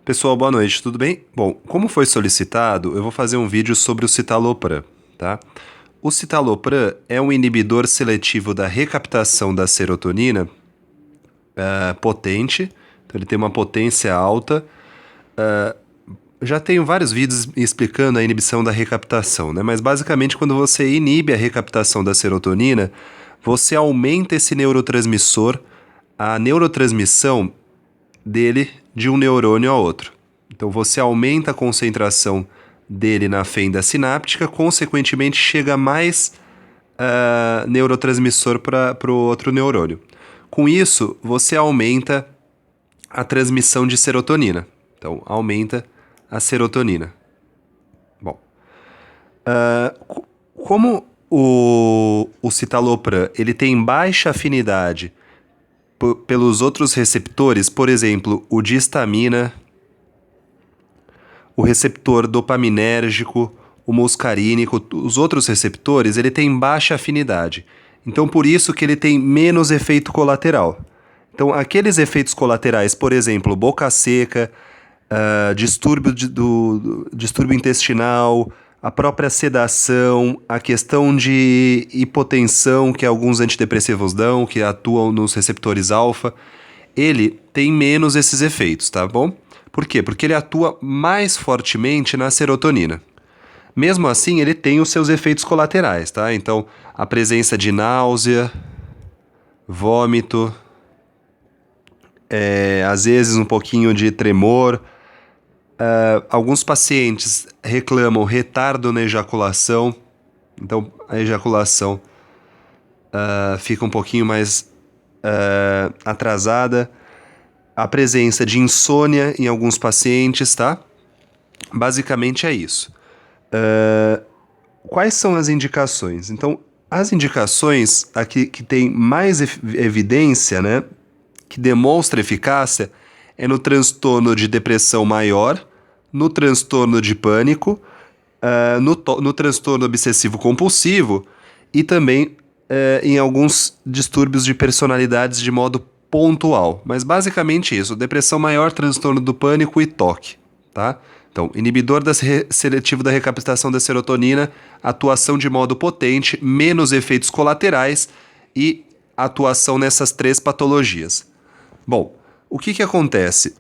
Pessoal, boa noite, tudo bem? Bom, como foi solicitado, eu vou fazer um vídeo sobre o citalopram, tá? O citalopram é um inibidor seletivo da recaptação da serotonina potente, então ele tem uma potência alta. Já tenho vários vídeos explicando a inibição da recaptação, né? Mas basicamente quando você inibe a recaptação da serotonina, você aumenta esse neurotransmissor, a neurotransmissão dele de um neurônio a outro. Então você aumenta a concentração dele na fenda sináptica, consequentemente chega mais neurotransmissor para o outro neurônio. Com isso, você aumenta a transmissão de serotonina. Então, aumenta a serotonina. Bom, como o citalopram ele tem baixa afinidade pelos outros receptores, por exemplo, o de histamina, o receptor dopaminérgico, o muscarínico, os outros receptores, ele tem baixa afinidade. Então, por isso que ele tem menos efeito colateral. Então, aqueles efeitos colaterais, por exemplo, boca seca, distúrbio intestinal, a própria sedação, a questão de hipotensão que alguns antidepressivos dão, que atuam nos receptores alfa, ele tem menos esses efeitos, tá bom? Por quê? Porque ele atua mais fortemente na serotonina. Mesmo assim, ele tem os seus efeitos colaterais, tá? Então, a presença de náusea, vômito, às vezes um pouquinho de tremor. Alguns pacientes reclamam retardo na ejaculação, então a ejaculação fica um pouquinho mais atrasada. A presença de insônia em alguns pacientes, tá? Basicamente é isso. Quais são as indicações? Então, as indicações aqui que tem mais evidência, né, que demonstra eficácia, é no transtorno de depressão maior, no transtorno de pânico, no transtorno obsessivo-compulsivo e também em alguns distúrbios de personalidades de modo pontual. Mas basicamente isso, depressão maior, transtorno do pânico e toque, tá? Então, inibidor seletivo da recaptação da serotonina, atuação de modo potente, menos efeitos colaterais e atuação nessas 3 patologias. Bom, o que acontece?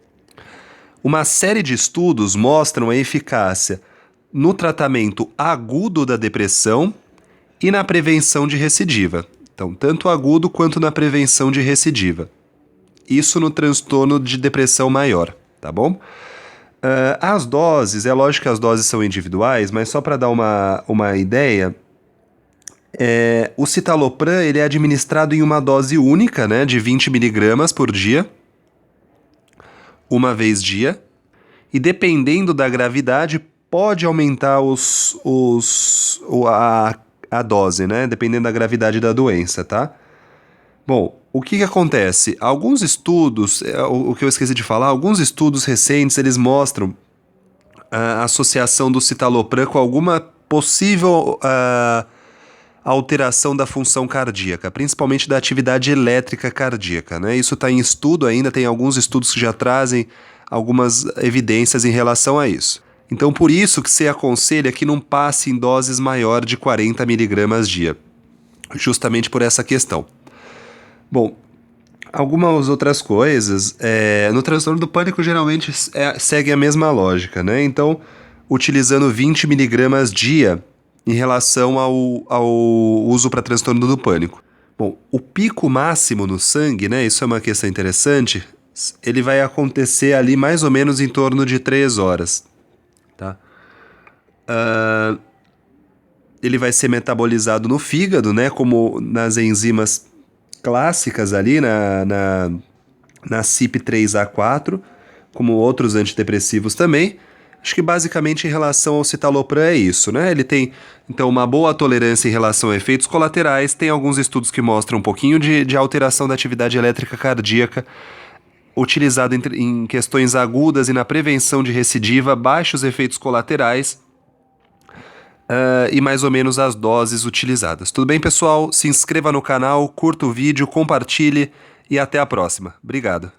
Uma série de estudos mostram a eficácia no tratamento agudo da depressão e na prevenção de recidiva. Então, tanto agudo quanto na prevenção de recidiva. Isso no transtorno de depressão maior, tá bom? As doses, é lógico que as doses são individuais, mas só para dar uma ideia, o citalopram ele é administrado em uma dose única, né, de 20 miligramas por dia, uma vez dia, e dependendo da gravidade pode aumentar a dose, né, dependendo da gravidade da doença, tá? Bom, o que acontece? Alguns estudos, o que eu esqueci de falar, alguns estudos recentes, eles mostram a associação do citalopram com alguma possível alteração da função cardíaca, principalmente da atividade elétrica cardíaca, né? Isso está em estudo ainda, tem alguns estudos que já trazem algumas evidências em relação a isso. Então, por isso que se aconselha que não passe em doses maior de 40 miligramas dia, justamente por essa questão. Bom, algumas outras coisas, no transtorno do pânico geralmente segue a mesma lógica, né? Então, utilizando 20 miligramas dia em relação ao uso para transtorno do pânico. Bom, o pico máximo no sangue, né? Isso é uma questão interessante, ele vai acontecer ali mais ou menos em torno de 3 horas, tá? Ele vai ser metabolizado no fígado, né? Como nas enzimas clássicas ali na CYP3A4, como outros antidepressivos também. Acho que basicamente em relação ao citalopram é isso, né? Ele tem, então, uma boa tolerância em relação a efeitos colaterais, tem alguns estudos que mostram um pouquinho de alteração da atividade elétrica cardíaca, utilizado em questões agudas e na prevenção de recidiva, baixos efeitos colaterais, e mais ou menos as doses utilizadas. Tudo bem, pessoal? Se inscreva no canal, curta o vídeo, compartilhe e até a próxima. Obrigado.